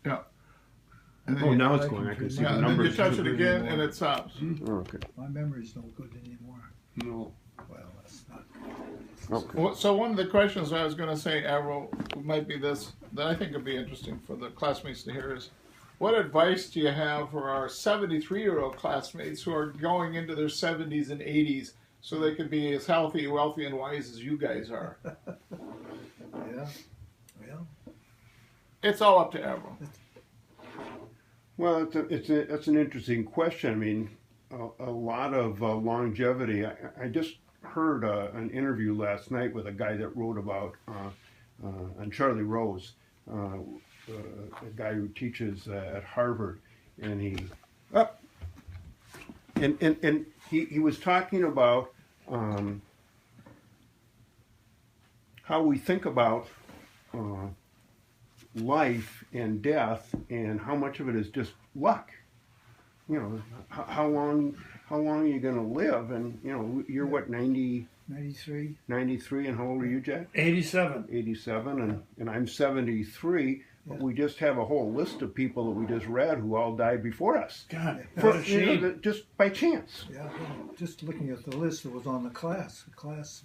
Yeah. And Oh, then now you- it's going. I can see Yeah, the and then you numbers. touch it moving again anymore. and it stops. Oh, okay. My memory's no good anymore. No. Well, that's not. Okay. Well, so one of the questions I was going to say, Avril, might be this, that I think would be interesting for the classmates to hear is, what advice do you have for our 73-year-old classmates who are going into their 70s and 80s so they can be as healthy, wealthy, and wise as you guys are? Yeah. Well, It's all up to Avril. Well, that's an interesting question. I mean, a lot of longevity. I just heard an interview last night with a guy that wrote about on Charlie Rose, a guy who teaches at Harvard, and he was talking about how we think about life and death, and how much of it is just luck. You know, how long are you going to live? And you know, you're what, 93. 93, and how old are you, Jack? 87. 87, and I'm 73. But we just have a whole list of people that we just read who all died before us, God, for, what a shame. just by chance. Yeah, well, just looking at the list that was on the class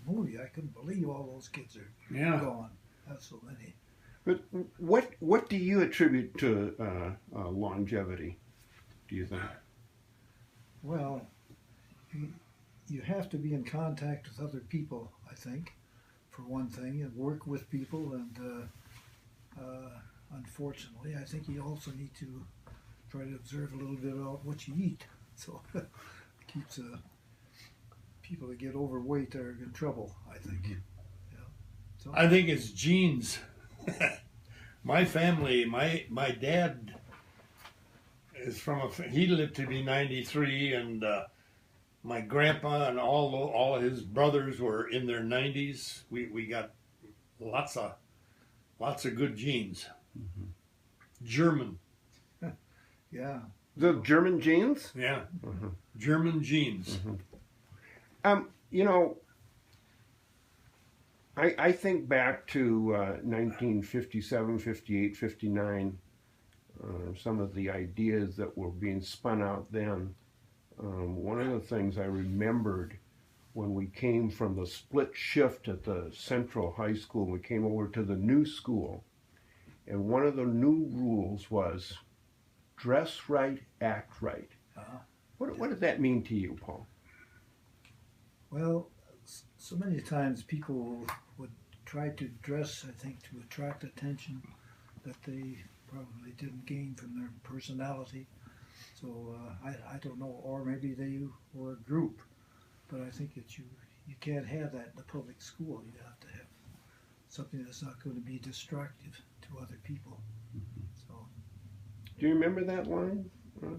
movie, I couldn't believe all those kids are Yeah. gone. That's so many. But what do you attribute to longevity, do you think? Well, you have to be in contact with other people, I think, for one thing, and work with people, and unfortunately, I think you also need to try to observe a little bit about what you eat. So it keeps people that get overweight are in trouble, I think. Yeah. So, I think it's genes. My family, my dad is from he lived to be 93, and my grandpa and all of his brothers were in their 90s. We got lots of good genes. Mm-hmm. German, yeah. The German genes? yeah, Mm-hmm. German genes. Mm-hmm. You know, I think back to 1957, 58, 59, some of the ideas that were being spun out then. One of the things I remembered when we came from the split shift at the Central High School, we came over to the new school, and one of the new rules was dress right, act right. Uh-huh. What does that mean to you, Paul? Well, so many times people would try to dress, I think, to attract attention that they probably didn't gain from their personality. So I don't know, or maybe they were a group, but I think that you can't have that in the public school. You have to have something that's not going to be destructive to other people. So Do you remember that line,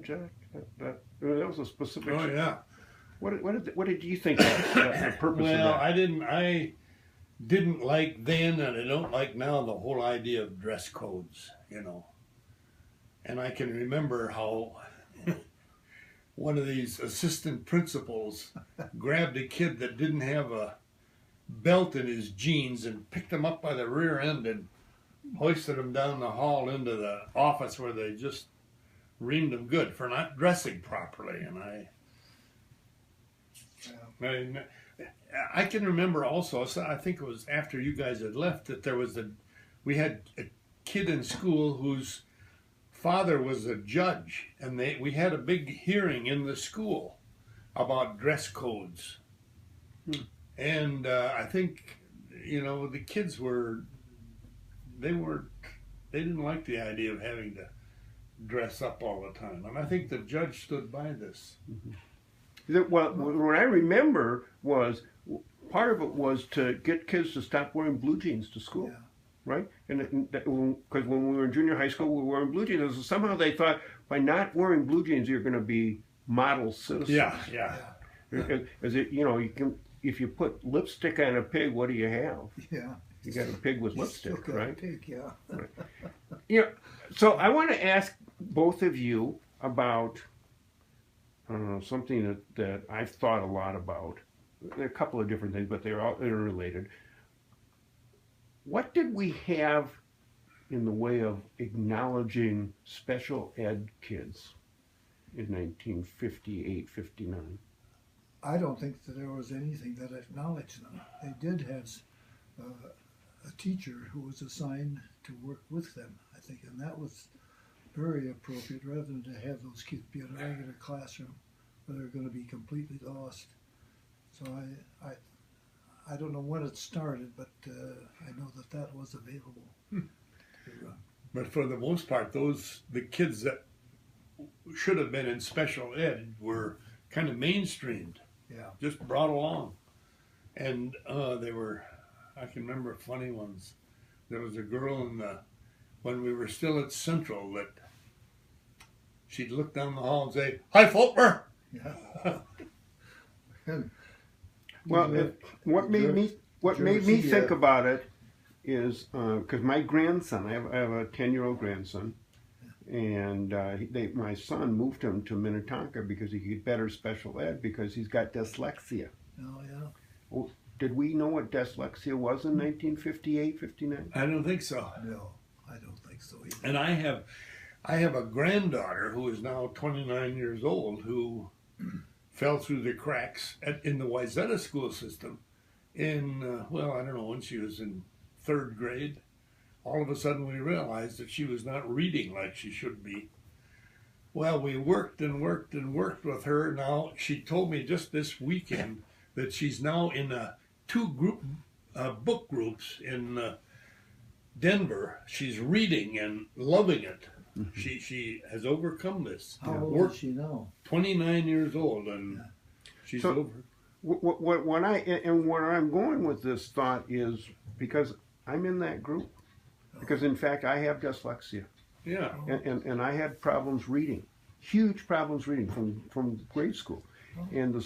Jack? That was a specific. Oh yeah. What did you think of the purpose Well, of that? I didn't like then, and I don't like now, the whole idea of dress codes, you know. And I can remember how one of these assistant principals grabbed a kid that didn't have a belt in his jeans and picked him up by the rear end and hoisted him down the hall into the office where they just reamed him good for not dressing properly. And I can remember also, so I think it was after you guys had left, that we had a kid in school whose father was a judge, and we had a big hearing in the school about dress codes. And I think, you know, the kids they didn't like the idea of having to dress up all the time. And I think the judge stood by this. Well, what I remember was part of it was to get kids to stop wearing blue jeans to school. yeah. Right? And because when we were in junior high school, we were wearing blue jeans. And somehow they thought by not wearing blue jeans, you're going to be model citizens. Yeah. As it, you know, you can, if you put lipstick on a pig, what do you have? Yeah. You got a pig with Still lipstick, got a right? pig, yeah. Right. You know, so I want to ask both of you about something that I've thought a lot about. There are a couple of different things, but they're all interrelated. What did we have in the way of acknowledging special ed kids in 1958, 59? I don't think that there was anything that acknowledged them. They did have a teacher who was assigned to work with them, I think, and that was very appropriate rather than to have those kids be in a regular classroom where they're going to be completely lost. So I don't know when it started, but I know that that was available. But for the most part, the kids that should have been in special ed were kind of mainstreamed, Yeah. just brought along. And they were, I can remember funny ones. There was a girl when we were still at Central that she'd look down the hall and say, "Hi, Faulkner!" Yeah. Well, what made me think about it is because my grandson, I have a 10-year-old grandson, and my son moved him to Minnetonka because he could get better special ed because he's got dyslexia. Oh, yeah. Well, did we know what dyslexia was in 1958, 59? I don't think so. No, I don't think so either. And I have a granddaughter who is now 29 years old who fell through the cracks in the Wayzata school system in, well, I don't know, when she was in 3rd grade. All of a sudden we realized that she was not reading like she should be. Well, we worked and worked and worked with her. Now, she told me just this weekend that she's now in 2 book groups in Denver. She's reading and loving it. Mm-hmm. She has overcome this. How old is she now? 29 years old, and she's over. What I'm going with this thought is because I'm in that group. Because in fact, I have dyslexia. Yeah. And I had problems reading, huge problems reading from grade school. And the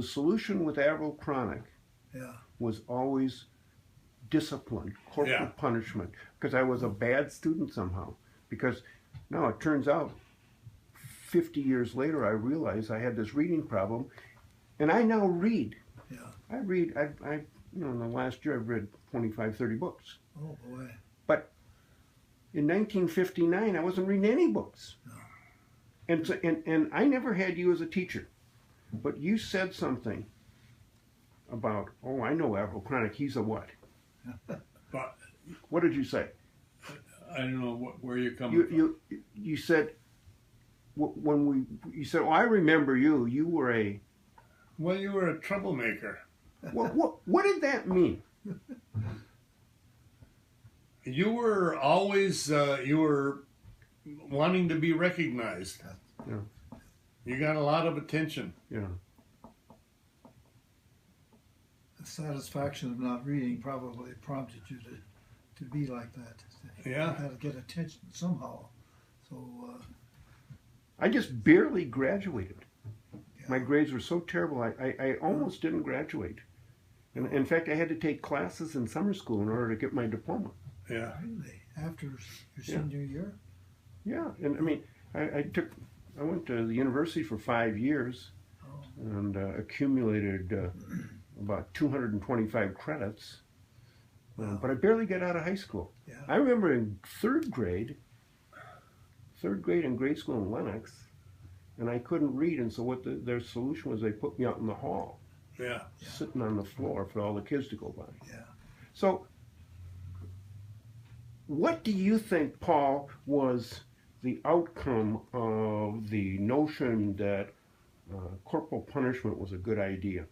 solution with Avril Chronic was always discipline, corporal punishment, because I was a bad student somehow. Because now it turns out, 50 years later, I realized I had this reading problem, and I now read. Yeah. I read. In the last year, I've read 25, 30 books. Oh boy. But in 1959, I wasn't reading any books. No. And I never had you as a teacher, but you said something about, oh, I know Avril Chronic. He's a what? But What did you say? I don't know where you're coming from. You said you said, oh, I remember you. You were a. Well, you were a troublemaker. What did that mean? You were always you were wanting to be recognized. Yeah. You got a lot of attention. Yeah. The satisfaction of not reading probably prompted you to be like that. Yeah. You had to get attention somehow. So. I just barely graduated. Yeah. My grades were so terrible. I almost didn't graduate. And in fact, I had to take classes in summer school in order to get my diploma. Yeah. Really? After your senior year? Yeah, and I mean, I went to the university for 5 years and accumulated about 225 credits, but I barely got out of high school. Yeah. I remember in third grade in grade school in Lenox, and I couldn't read, and so their solution was they put me out in the hall, sitting on the floor for all the kids to go by. Yeah. So, what do you think, Paul, was the outcome of the notion that corporal punishment was a good idea?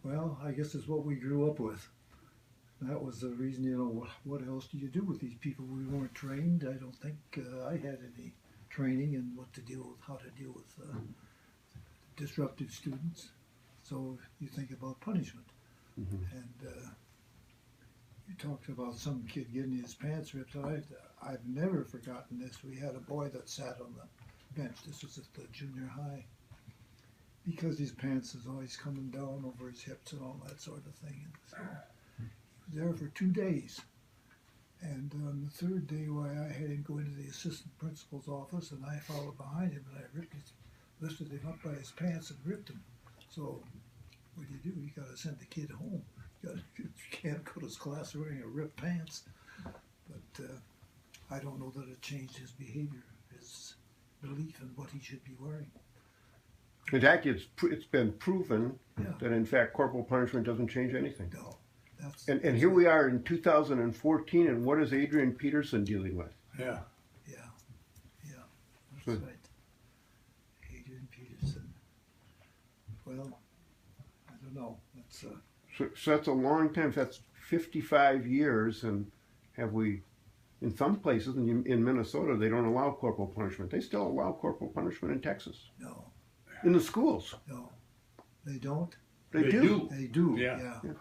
Well, I guess it's what we grew up with. That was the reason, what else do you do with these people? We weren't trained. I don't think I had any training in how to deal with disruptive students. So you think about punishment. Mm-hmm. And you talked about some kid getting his pants ripped. I've never forgotten this. We had a boy that sat on the bench. This was at the junior high. Because his pants is always coming down over his hips and all that sort of thing. And so he was there for 2 days. And on the 3rd day, I had him go into the assistant principal's office, and I followed behind him, and I lifted him up by his pants and ripped him. So what do? You got to send the kid home. You can't go to his class wearing a ripped pants. But I don't know that it changed his behavior, his belief in what he should be wearing. In fact, it's been proven Yeah. that in fact corporal punishment doesn't change anything. No, And here we are in 2014, and what is Adrian Peterson dealing with? Yeah. That's right. Adrian Peterson. Well, I don't know. That's So that's a long time. That's 55 years, and have we? In some places, in Minnesota, they don't allow corporal punishment. They still allow corporal punishment in Texas. no, In the schools, they don't. they do. They do. Yeah. Yeah.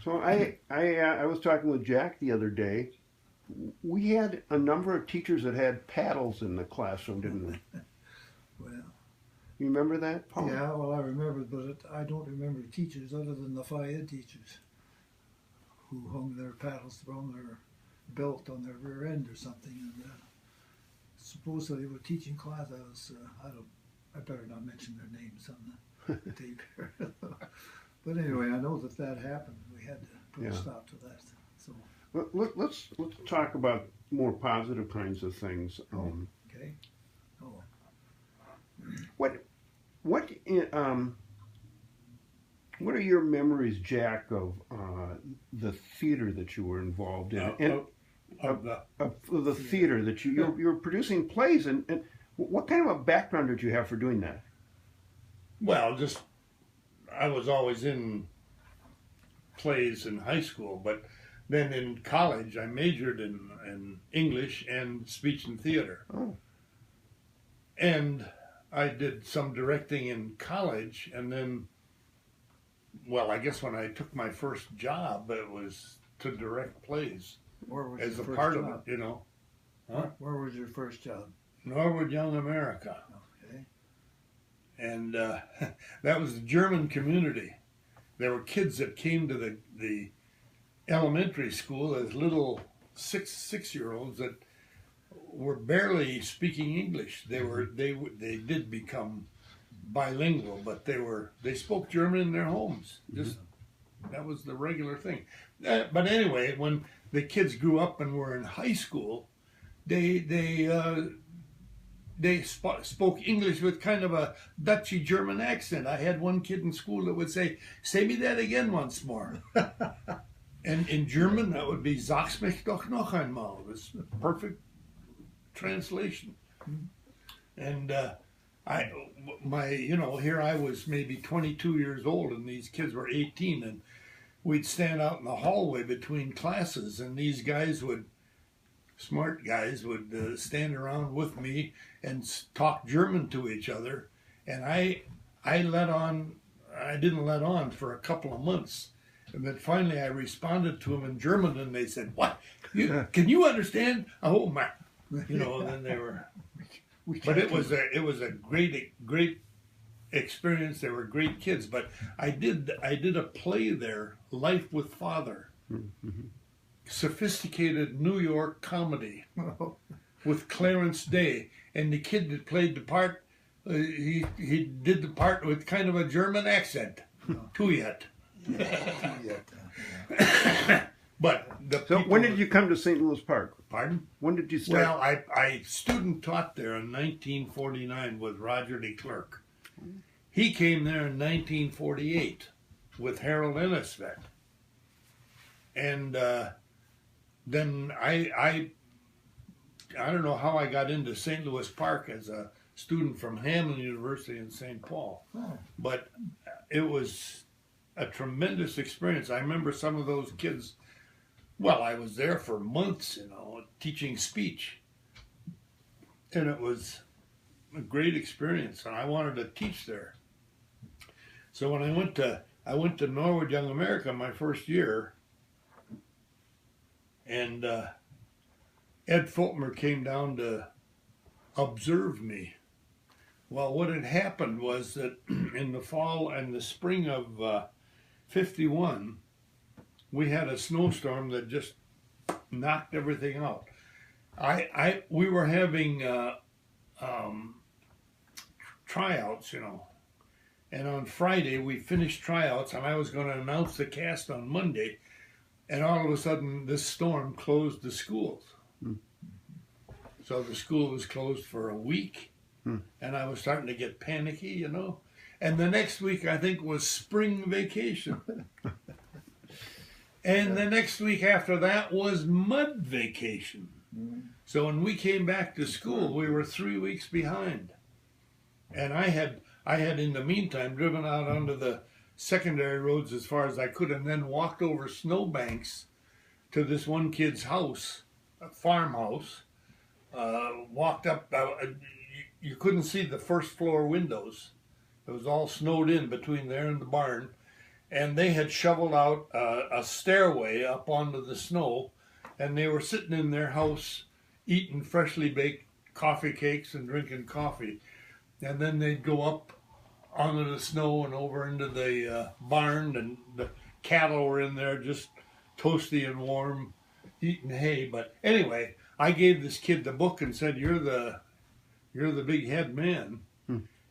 So I was talking with Jack the other day. We had a number of teachers that had paddles in the classroom, didn't we? Well, You remember that, Paul? yeah. Well, I remember, but I don't remember teachers other than the Phi Ed teachers who hung their paddles from their belt on their rear end or something. And supposedly they were teaching class. I better not mention their names on the tape here. But anyway, I know that happened. We had to put a stop to that. So Let's talk about more positive kinds of things. okay. Oh, What are your memories, Jack, of the theater that you were involved in? Of the Of the theater that you were producing plays, and what kind of a background did you have for doing that? Well, just I was always in plays in high school, but then in college I majored in English and speech and theater. Oh. And I did some directing in college, and then, well, I guess when I took my first job, it was to direct plays where was as a your first part job? of it, you know. Huh? Where was your first job? Norwood Young America. Okay. And that was the German community. There were kids that came to the elementary school as little six-year-olds that were barely speaking English. They did become bilingual, but they spoke German in their homes. Just that was the regular thing. But anyway, when the kids grew up and were in high school, they spoke English with kind of a Dutchy German accent. I had one kid in school that would say me that again once more. And in German, that would be Sag's mich doch noch einmal. It was perfect translation. And here I was maybe 22 years old, and these kids were 18, and we'd stand out in the hallway between classes, and these guys smart guys would stand around with me and talk German to each other, and I didn't let on for a couple of months. And then finally I responded to them in German, and they said, "What? Can you understand?" Oh, my. And then they were... But it was a great experience. They were great kids. But I did a play there, Life with Father. Mm-hmm. Sophisticated New York comedy with Clarence Day. And the kid that played the part, he did the part with kind of a German accent. Tuyet. But So when did you come to St. Louis Park? Pardon? When did you start? Well, I student taught there in 1949 with Roger de Klerk. He came there in 1948 with Harold Ennisvet. And then I don't know how I got into St. Louis Park as a student from Hamlin University in St. Paul. Oh. But it was a tremendous experience. I remember some of those kids. Well, I was there for months, teaching speech. And it was a great experience, and I wanted to teach there. So when I went to Norwood Young America my first year, and Ed Fultmer came down to observe me. Well, what had happened was that in the fall and the spring of 51, we had a snowstorm that just knocked everything out. We were having tryouts, and on Friday we finished tryouts, and I was going to announce the cast on Monday, And all of a sudden, this storm closed the schools. So the school was closed for a week, and I was starting to get panicky, you know. And the next week, I think, was spring vacation. And the next week after that was mud vacation. So when we came back to school, we were 3 weeks behind. And I had in the meantime driven out onto the secondary roads as far as I could, and then walked over snowbanks to this one kid's house, a farmhouse. Walked up, you couldn't see the first floor windows. It was all snowed in between there and the barn. And they had shoveled out a stairway up onto the snow, and they were sitting in their house eating freshly baked coffee cakes and drinking coffee. And then they'd go up onto the snow and over into the barn, and the cattle were in there just toasty and warm, eating hay. But anyway, I gave this kid the book and said, "You're the big head man."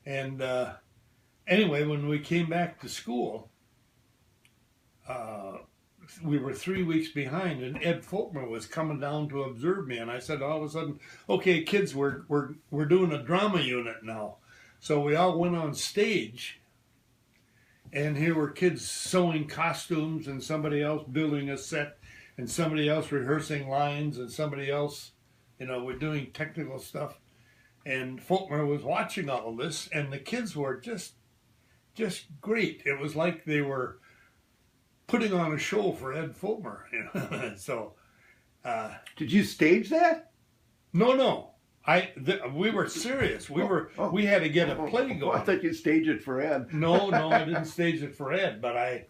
And anyway, when we came back to school, we were 3 weeks behind, and Ed Folkmer was coming down to observe me. And I said, all of a sudden, "Okay, kids, we're doing a drama unit now." So we all went on stage, and here were kids sewing costumes, and somebody else building a set, and somebody else rehearsing lines, and somebody else, you know, we're doing technical stuff. And Folkmer was watching all of this, and the kids were just great. It was like they were putting on a show for Ed Folkmer, you know. So, Did you stage that? no. We were serious. We had to get a play going. I thought you staged it for Ed. No, I didn't stage it for Ed, but I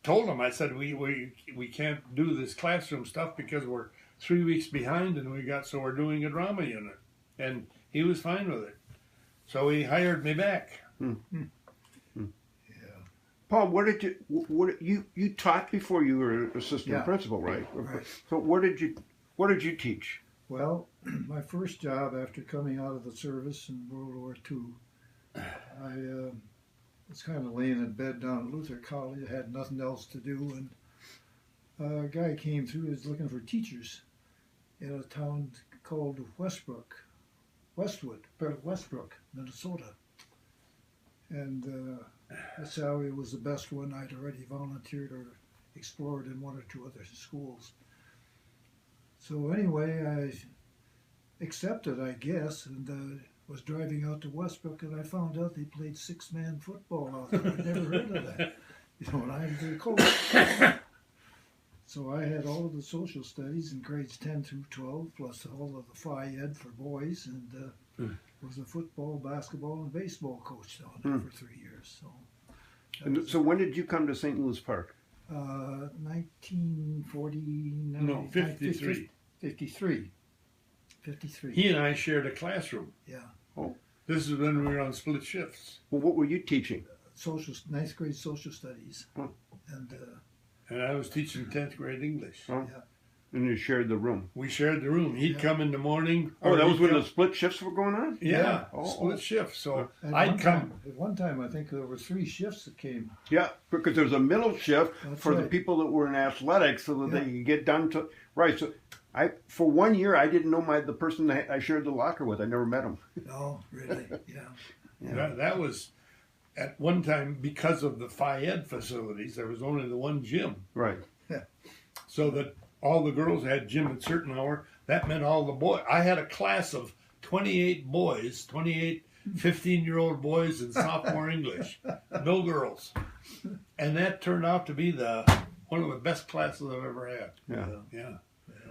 told him, I said, we can't do this classroom stuff because we're 3 weeks behind, and so we're doing a drama unit. And he was fine with it. So he hired me back. Paul, you taught before you were assistant principal, right? Right. So what did you teach? Well, my first job after coming out of the service in World War II, I was kind of laying in bed down at Luther College. I had nothing else to do, and a guy came through. He was looking for teachers in a town called Westbrook, Minnesota. And the salary was the best one. I'd already volunteered or explored in one or two other schools. So anyway, I accepted, I guess, and was driving out to Westbrook, and I found out they played six-man football out there. I'd never heard of that. You know, and I'm the coach. So I had all of the social studies in grades 10 through 12, plus all of the Phi Ed for boys, and was a football, basketball, and baseball coach down there for 3 years. So when did you come to St. Louis Park? 1949. No, 53. 53. He and I shared a classroom. Yeah. Oh. This is when we were on split shifts. Well, what were you teaching? Ninth grade social studies. Oh. And I was teaching 10th grade English. Oh. Yeah. And you shared the room. We shared the room. He'd come in the morning. Oh, that was when the the split shifts were going on? Yeah, Oh. split shifts. So At one time, I think there were 3 shifts that came. Yeah, because there was a middle shift That's for the right. people that were in athletics so that they could get done to... Right, so for 1 year, I didn't know the person that I shared the locker with. I never met him. Oh, really? Yeah. that was, at one time, because of the Phi Ed facilities, there was only the one gym. Right. So that all the girls had gym at a certain hour. That meant all the boys. I had a class of 28 boys, 28 15-year-old boys in sophomore English. No girls. And that turned out to be one of the best classes I've ever had. Yeah.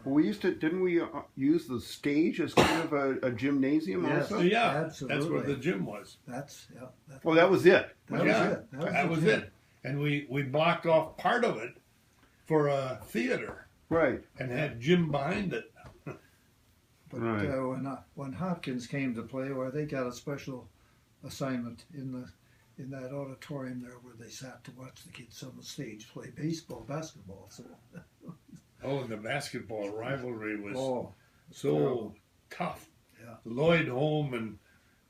Well, didn't we use the stage as kind of a gymnasium Yes. also? Yeah, Absolutely. that's where the gym was. Well, that was it. That was it. And we blocked off part of it for a theater. Right. And had gym behind it. But Right. when Hopkins came to play, they got a special assignment in that auditorium there where they sat to watch the kids on the stage play baseball, basketball. So. Oh, and the basketball rivalry was so terrible. tough. Yeah. Lloyd Holm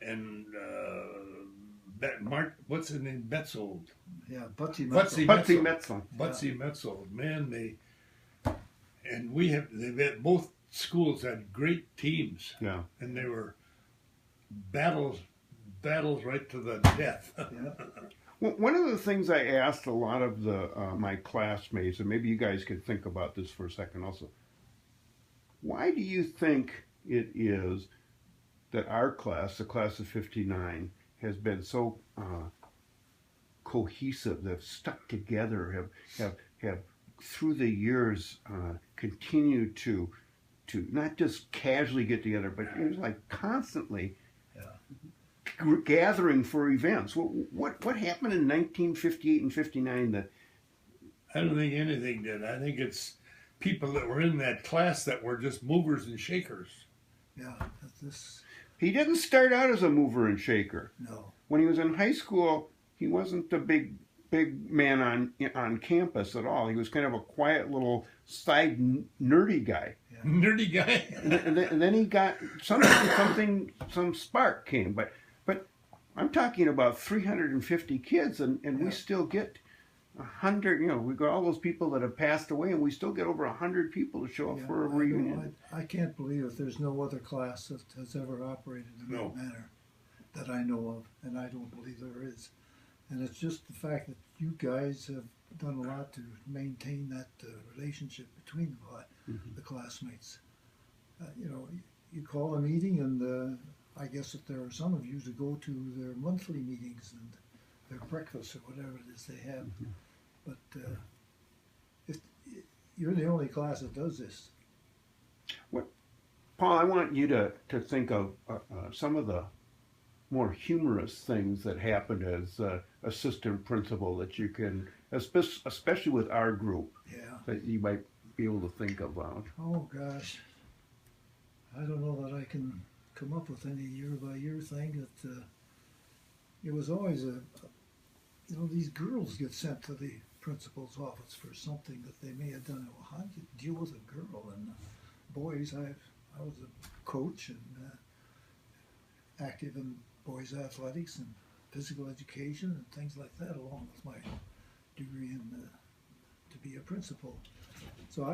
and what's his name? Betzold. Yeah, Butsy Butsy Metzel. Metzel. Butsy Metzel. Man, and both schools had great teams, Yeah. and they were battles right to the death. Yeah. Well, one of the things I asked a lot of my classmates, and maybe you guys could think about this for a second also. Why do you think it is that our class, the class of '59, has been so cohesive? They've stuck together, have through the years continued to not just casually get together, but it was like constantly gathering for events. What happened in 1958 and '59 that? I don't think anything did. I think it's people that were in that class that were just movers and shakers. Yeah. This. He didn't start out as a mover and shaker. No. When he was in high school, he wasn't the big man on campus at all. He was kind of a quiet little side nerdy guy. Yeah. Nerdy guy. and then he got some spark came. But I'm talking about 350 kids, and we still get 100. You know, we got all those people that have passed away, and we still get over 100 people to show up for a reunion. I can't believe that there's no other class that has ever operated in that manner that I know of, and I don't believe there is. And it's just the fact that you guys have done a lot to maintain that relationship between the classmates. You know, you call a meeting, and I guess that there are some of you to go to their monthly meetings and their breakfasts or whatever it is they have. But you're the only class that does this. Paul, I want you to think of some of the more humorous things that happened as assistant principal that you can, especially with our group, that you might be able to think about. Oh gosh, I don't know that I can come up with any year-by-year thing. That it was always these girls get sent to the principal's office for something that they may have done. Well, how do you deal with a girl? And boys, I was a coach and active in boys athletics and physical education and things like that, along with my degree in to be a principal. So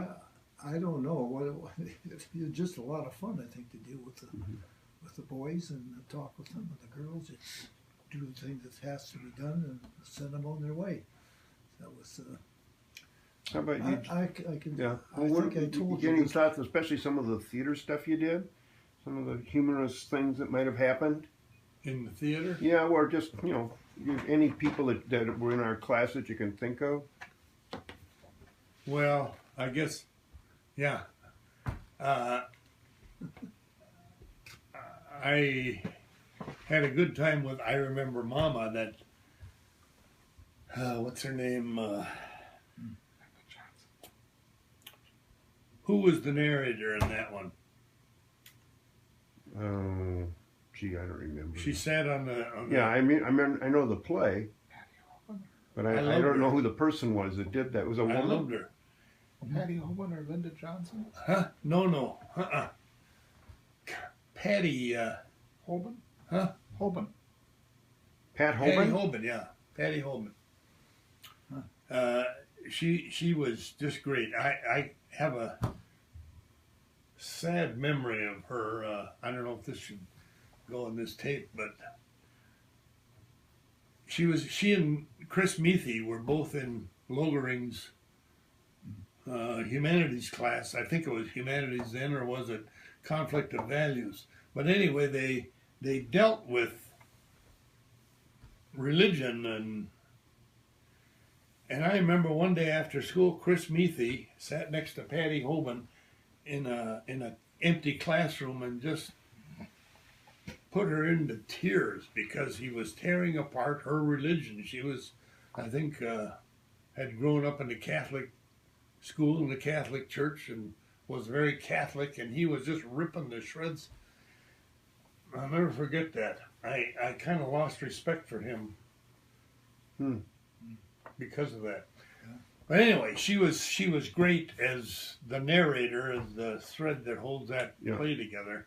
I don't know. It's just a lot of fun, I think, to deal with the boys and talk with them, and the girls. It's do the thing that has to be done and send them on their way. That was. How about you? I can. Yeah. I think I told you. Any thoughts, especially some of the theater stuff you did, some of the humorous things that might have happened in the theater? Yeah, or just any people that were in our class that you can think of. Well, I guess, yeah. I had a good time with, I remember Mama, that, what's her name? Who was the narrator in that one? Oh, gee, I don't remember. She sat on the... Yeah, I mean, I know the play, but I don't know who the person was that did that. It was a woman? I loved her. Patty Holman or Linda Johnson? Huh? No. Patty... Holman? Huh? Holman. Pat Holman? Patty Holman, yeah. Patty Holman. She was just great. I have a sad memory of her. I don't know if this should go on this tape, but she and Chris Meathy were both in Logering's humanities class. I think it was humanities then, or was it conflict of values? But anyway, they dealt with religion, and I remember one day after school, Chris Meathy sat next to Patty Holman in an empty classroom and just put her into tears because he was tearing apart her religion. She was, I think, had grown up in the Catholic school in the Catholic church and was very Catholic, and he was just ripping the shreds. I'll never forget that. I kind of lost respect for him because of that. Yeah. But anyway, she was great as the narrator, as the thread that holds that play together.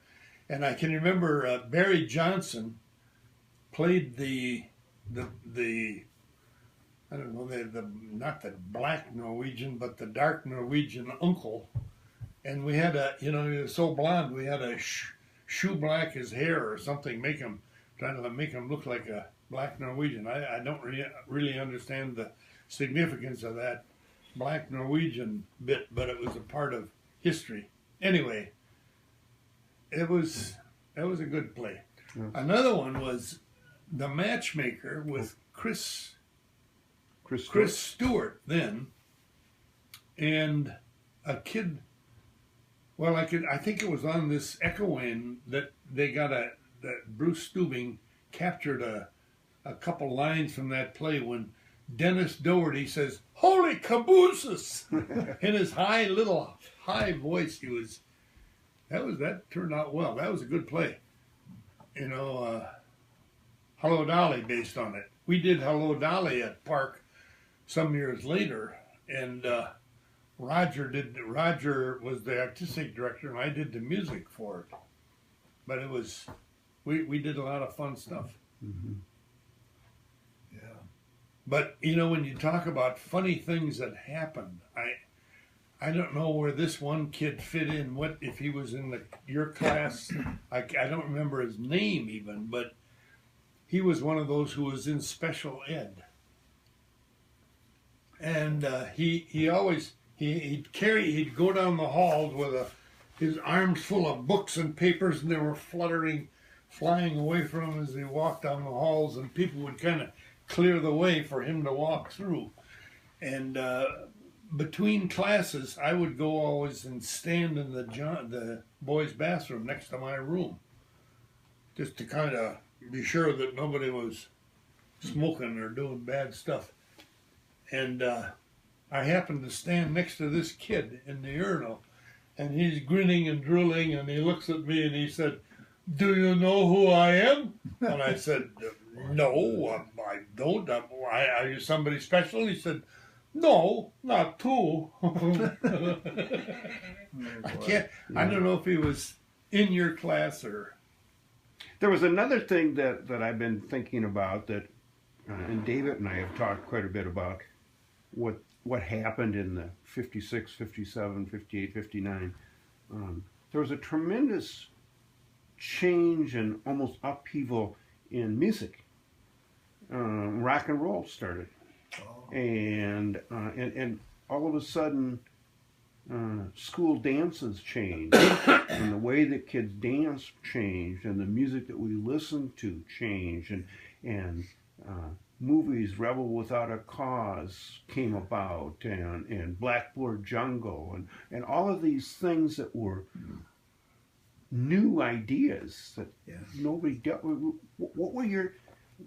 And I can remember Barry Johnson played the I don't know, the not the black Norwegian, but the dark Norwegian uncle And we had he was so blonde, we had to shoe black his hair or something, trying to make him look like a black Norwegian. I don't really understand the significance of that black Norwegian bit, but it was a part of history. Anyway, that was a good play. Yes. Another one was The Matchmaker with Chris Stewart then, and a kid. Well, I think it was on this echoing that they got that Bruce Stubing captured a couple lines from that play when Dennis Doherty says, "Holy cabooses!" in his high voice. That turned out well. That was a good play. Hello Dolly based on it. We did Hello Dolly at Park some years later, and Roger was the artistic director, and I did the music for it. But it was we did a lot of fun stuff. Mm-hmm. Yeah. But when you talk about funny things that happened, I don't know where this one kid fit in. What if he was in your class? I don't remember his name even, but he was one of those who was in special ed, and he'd go down the halls with his arms full of books and papers, and they were flying away from him as he walked down the halls, and people would kind of clear the way for him to walk through. And between classes, I would go always and stand in the boys' bathroom next to my room, just to kind of be sure that nobody was smoking or doing bad stuff. And I happened to stand next to this kid in the urinal, and he's grinning and drooling, and he looks at me and he said, "Do you know who I am?" And I said, "No, I don't. Are you somebody special?" He said, "No, not too." I don't know if he was in your class or... There was another thing that I've been thinking about that, and David and I have talked quite a bit about what happened in the 56, 57, 58, 59. There was a tremendous change and almost upheaval in music. Rock and roll started. Oh. And all of a sudden, school dances changed, and the way that kids dance changed, and the music that we listened to changed, and movies, Rebel Without a Cause came about, and Blackboard Jungle, and all of these things that were new ideas that nobody dealt with.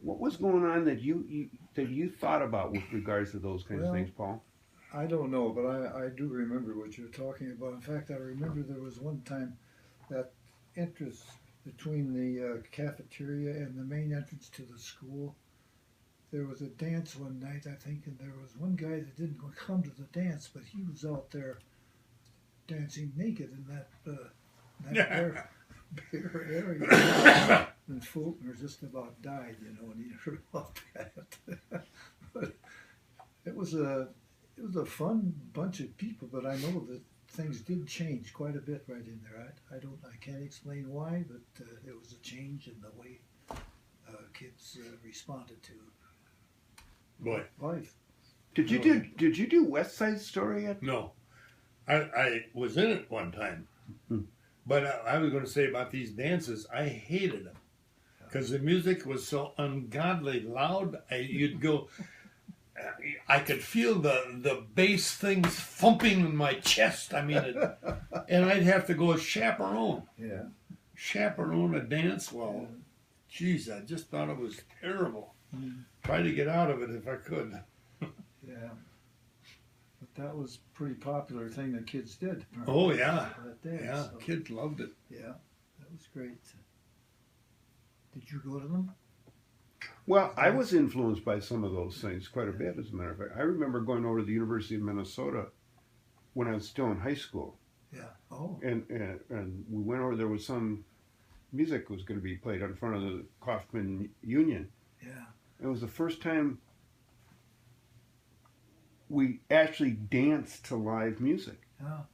What was going on that you thought about with regards to those kinds of things, Paul? I don't know, but I do remember what you're talking about. In fact, I remember there was one time that entrance between the cafeteria and the main entrance to the school. There was a dance one night, I think, and there was one guy that didn't come to the dance, but he was out there dancing naked in that bare area. And Faulkner just about died, when he heard about that. But it was a fun bunch of people, but I know that things did change quite a bit right in there. I can't explain why, but it was a change in the way kids responded to life. Did you do West Side Story yet? No, I was in it one time, but I was going to say about these dances, I hated them because the music was so ungodly loud. You'd go. I could feel the bass things thumping in my chest. I mean, and I'd have to go chaperone a dance. Well, geez, I just thought it was terrible. Try to get out of it if I could. Yeah, but that was a pretty popular thing that kids did. Oh yeah, so, kids loved it. Yeah, that was great. Did you go to them? Well, I was influenced by some of those things quite a bit, as a matter of fact. I remember going over to the University of Minnesota when I was still in high school. Yeah. Oh. And we went over, there was some music was going to be played in front of the Kaufman Union. Yeah. It was the first time we actually danced to live music. Oh.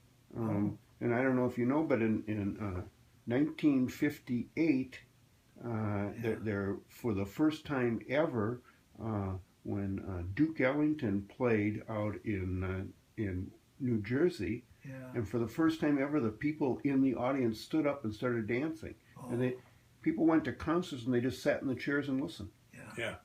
and I don't know if you know, but in 1958, there for the first time ever, when Duke Ellington played out in New Jersey, Yeah. and for the first time ever, the people in the audience stood up and started dancing. Oh, And people went to concerts and they just sat in the chairs and listened. yeah. Yeah.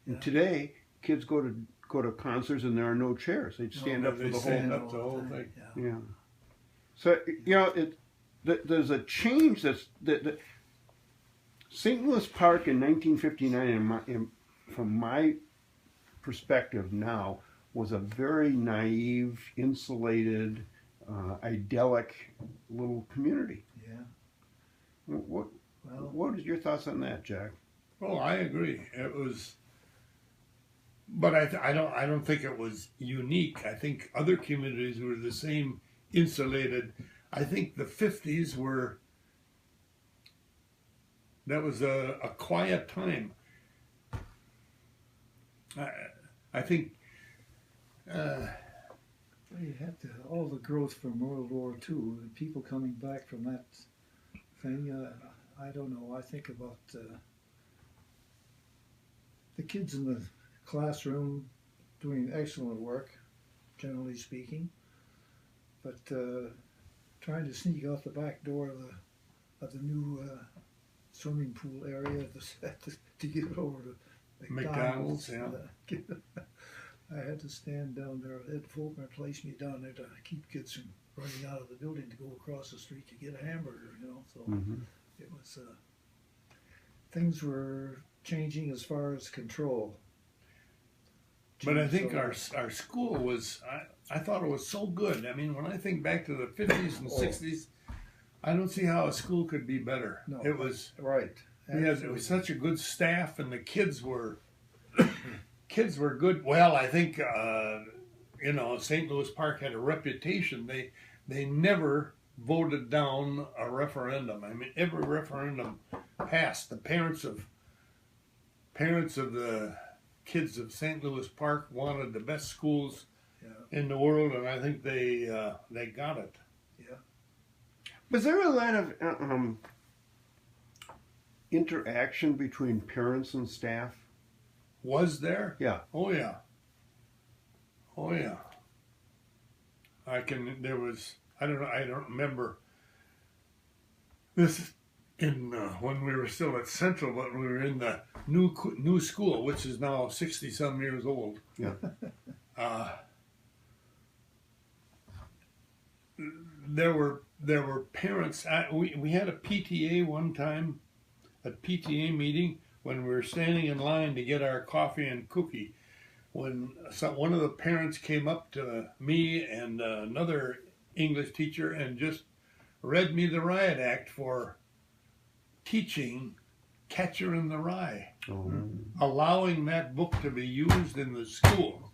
And Yeah. today, kids go to concerts and there are no chairs. They stand up for They the stand whole. up the whole thing. Yeah. Yeah. So there's a change that St. Louis Park in 1959, from my perspective now, was a very naive, insulated, idyllic little community. Yeah. What Well, what is your thoughts on that, Jack? Oh, I agree. It was, but I don't think it was unique. I think other communities were the same, insulated. I think the 50s were. That was a quiet time. I think. you have to all the growth from World War II, and people coming back from that thing. I don't know. I think about the kids in the classroom doing excellent work, generally speaking, but trying to sneak out the back door of the new swimming pool area to get over to McDonald's, yeah. I had to stand down there. Ed Faulkner placed me down there to keep kids from running out of the building to go across the street to get a hamburger, So it was things were changing as far as control. But I think So- our school was, I thought it was so good. I mean, when I think back to the 50s and 60s, I don't see how a school could be better. No. It was, right. it was such a good staff, and the kids were good. Well, I think, St. Louis Park had a reputation. They never voted down a referendum. I mean, every referendum passed. The parents of the kids of St. Louis Park wanted the best schools in the world, and I think they got it. Yeah. Was there a lot of interaction between parents and staff? Was there? Yeah. Oh yeah. Oh yeah. There was, I don't know, I don't remember this in when we were still at Central, but we were in the new school, which is now 60-some years old. Yeah. There were parents. We had a PTA one time, a PTA meeting, when we were standing in line to get our coffee and cookie, when one of the parents came up to me and another English teacher and just read me the Riot Act for teaching Catcher in the Rye, allowing that book to be used in the school.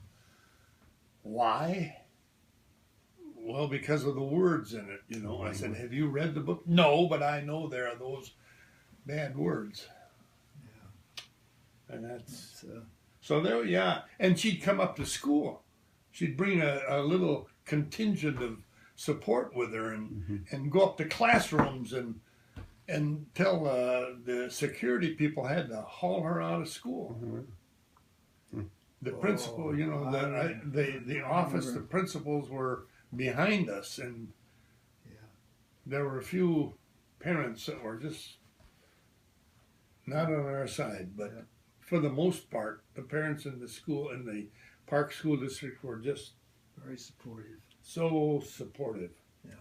Why? Well, because of the words in it, I said, have you read the book? No, but I know there are those bad words. And that's so there. Yeah, and she'd come up to school. She'd bring a little contingent of support with her, and go up to classrooms and tell the security people had to haul her out of school. The principal, the office, the principals were behind us, and there were a few parents that were just not on our side, but. Yeah. For the most part, the parents in the school, in the Park School District, were just very supportive. So supportive. Yeah.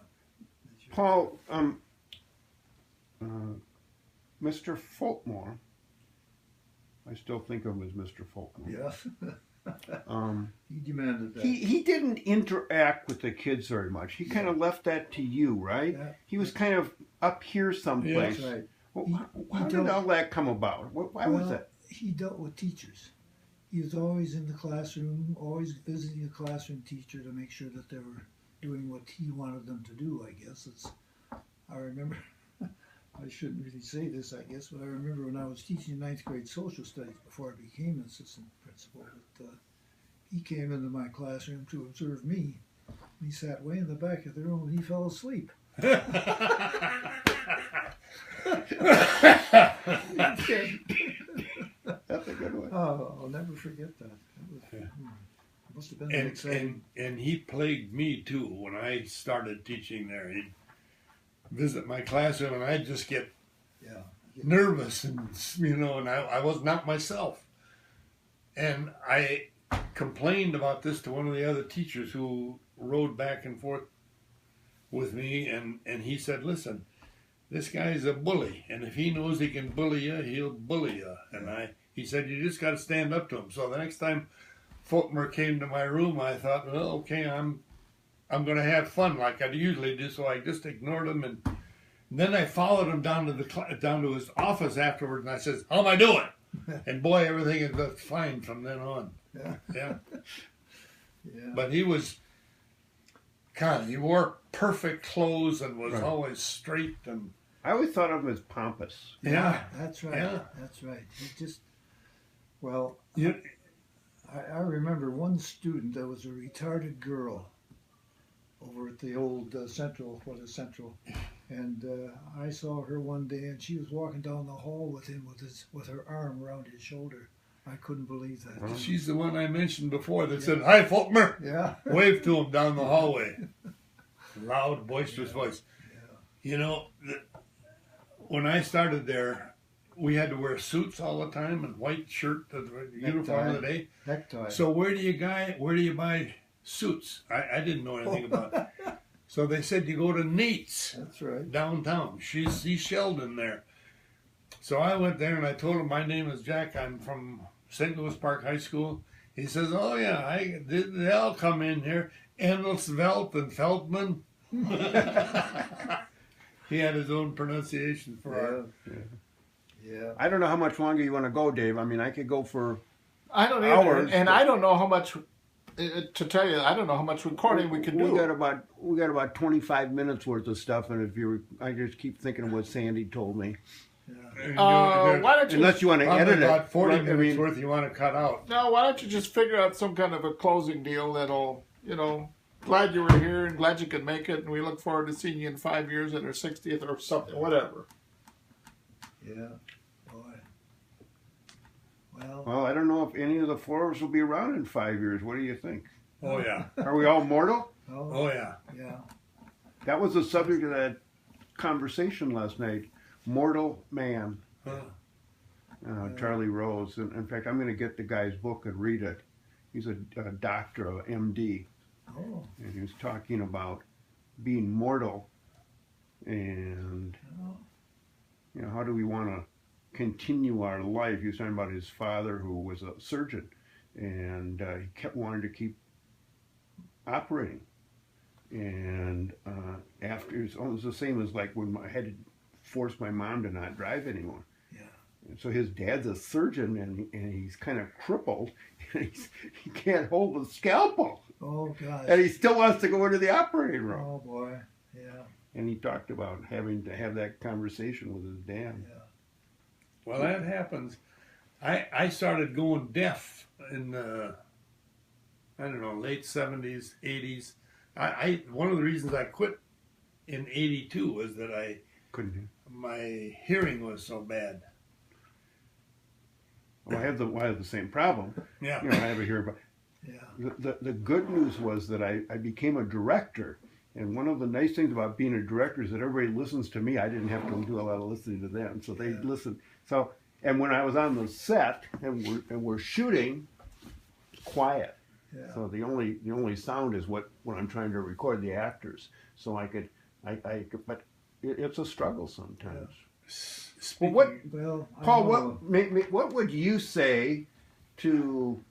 Paul, Mr. Folkmore, I still think of him as Mr. Folkmore. Yeah. He demanded that. He didn't interact with the kids very much. He kind of left that to you, right? Yeah. He was kind of up here someplace. That's right. How did all that come about? Why was that? He dealt with teachers. He was always in the classroom, always visiting the classroom teacher to make sure that they were doing what he wanted them to do, I guess. I remember, I shouldn't really say this, I guess, but I remember when I was teaching 9th grade social studies before I became an assistant principal, that he came into my classroom to observe me, We sat way in the back of the room and he fell asleep. That's a good one. Oh, I'll never forget that. Must have been exciting. And he plagued me too when I started teaching there. He'd visit my classroom and I'd just get nervous and and I was not myself. And I complained about this to one of the other teachers who rode back and forth with me, and he said, listen, this guy's a bully, and if he knows he can bully you, he'll bully you. And he said, you just got to stand up to him. So the next time Faulkner came to my room, I thought, well, okay, I'm going to have fun like I usually do. So I just ignored him, and then I followed him down to his office afterwards, and I says, how am I doing? And boy, everything had looked fine from then on. Yeah. But he was he wore perfect clothes and was always straight, and I always thought of him as pompous. Yeah, that's right. Yeah. That's right. He just, well, I remember one student that was a retarded girl over at the old Central, and I saw her one day, and she was walking down the hall with him with her arm around his shoulder. I couldn't believe that. She's the one I mentioned before that said, hi, Faulkner. Yeah. Waved to him down the hallway. Loud, boisterous voice. Yeah. When I started there, we had to wear suits all the time and white shirt, the uniform of the day. Necktie. So where do you buy suits? I didn't know anything about it. So they said you go to Nate's. That's right. Downtown. She's Sheldon there. So I went there and I told him my name is Jack. I'm from St. Louis Park High School. He says, oh yeah, they all come in here. Endelsvelt and Feldman. He had his own pronunciation for Yeah. I don't know how much longer you want to go, Dave. I mean, I could go for I don't hours, either, and I don't know how much. To tell you, I don't know how much recording we can do. We got about 25 minutes worth of stuff, and I just keep thinking of what Sandy told me. Why don't you? Unless you want to edit about it, 40 minutes worth you want to cut out. No, why don't you just figure out some kind of a closing deal that'll, glad you were here and glad you could make it, and we look forward to seeing you in 5 years at our 60th or something, whatever. Yeah. Boy. Well, I don't know if any of the four of us will be around in 5 years. What do you think? Oh, yeah. Are we all mortal? Oh, yeah. Yeah. That was the subject of that conversation last night. Mortal man. Charlie Rose. And in fact, I'm going to get the guy's book and read it. He's a doctor, a MD. Oh. And he was talking about being mortal and, how do we want to continue our life. He was talking about his father, who was a surgeon, and he kept wanting to keep operating. And after, it was the same as like when I had to force my mom to not drive anymore. Yeah. And so his dad's a surgeon, and he's kind of crippled, and he can't hold the scalpel. Oh, gosh. And he still wants to go into the operating room. Oh, boy. Yeah. And he talked about having to have that conversation with his dad. Yeah. Well, that happens. I started going deaf in the, late 70s, 80s. One of the reasons I quit in 82 was that my hearing was so bad. Well, I have the same problem. Yeah. I have a hearing problem. Yeah. The good news was that I became a director. And one of the nice things about being a director is that everybody listens to me. I didn't have to do a lot of listening to them. So they listen. So, and when I was on the set and we're shooting, quiet. Yeah. So the only sound is when I'm trying to record the actors. So but it's a struggle sometimes. Speaking, Paul, what would you say to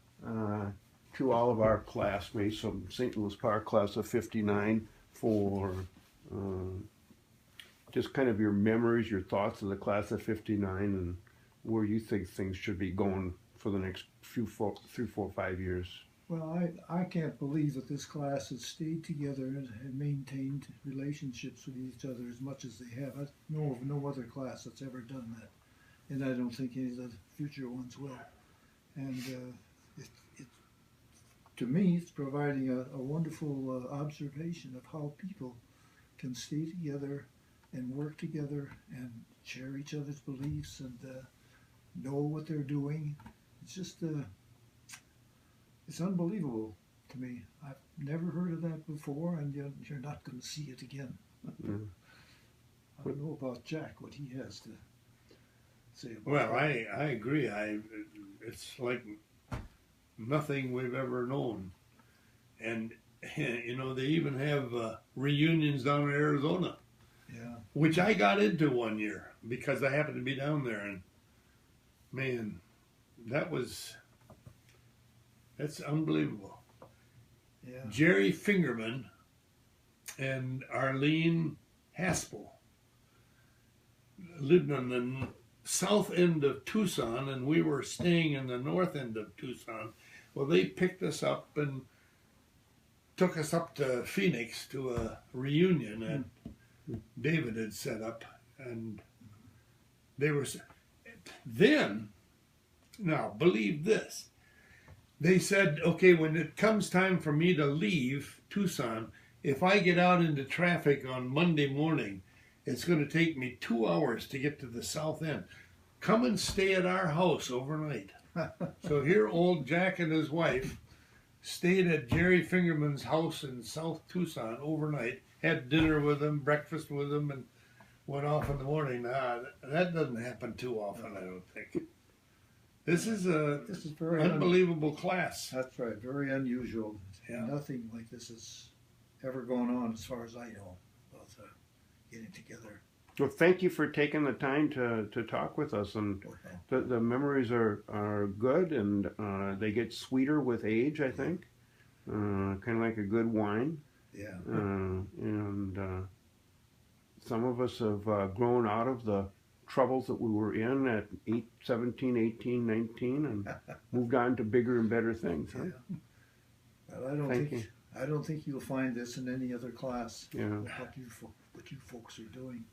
all of our classmates from St. Louis Park class of '59 for just kind of your memories, your thoughts of the class of '59, and where you think things should be going for the next 3, 4, 5 years? Well, I can't believe that this class has stayed together and maintained relationships with each other as much as they have. I know of no other class that's ever done that, and I don't think any of the future ones will. And to me, it's providing a wonderful observation of how people can stay together and work together and share each other's beliefs and know what they're doing. It's just, it's unbelievable to me. I've never heard of that before, and you're not going to see it again. Mm. I don't know about Jack, what he has to say about Well, that. I agree. It's like nothing we've ever known. And, you know, they even have reunions down in Arizona, Yeah. which I got into one year because I happened to be down there. And, man, that's unbelievable. Yeah. Jerry Fingerman and Arlene Haspel lived on the south end of Tucson, and we were staying in the north end of Tucson. Well, they picked us up and took us up to Phoenix to a reunion that David had set up, and they were then. Now, believe this. They said, okay, when it comes time for me to leave Tucson, if I get out into traffic on Monday morning, it's going to take me 2 hours to get to the south end. Come and stay at our house overnight. So here old Jack and his wife stayed at Jerry Fingerman's house in South Tucson overnight, had dinner with him, breakfast with him, and went off in the morning. That doesn't happen too often, I don't think. This is very unbelievable class. That's right. Very unusual. Yeah. Nothing like this has ever gone on, as far as I know, about getting together. Well, thank you for taking the time to talk with us, and the memories are good, and they get sweeter with age, I think, kind of like a good wine. Yeah. And some of us have grown out of the troubles that we were in at 17, 18, 19, and moved on to bigger and better things. Huh? Yeah. Well, I don't think you'll find this in any other class. Yeah. What you folks are doing.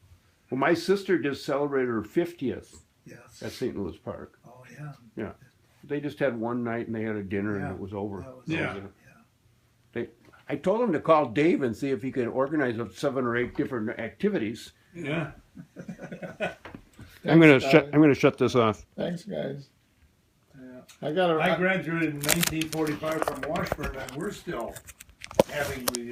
Well, my sister just celebrated her 50th Yes. at St. Louis Park. Oh yeah. Yeah. They just had one night and they had a dinner and it was over. That was Yeah. I told him to call Dave and see if he could organize up 7 or 8 different activities. Yeah. I'm gonna shut this off. Thanks, guys. Yeah. I I graduated in 1945 from Washburn, and we're still having the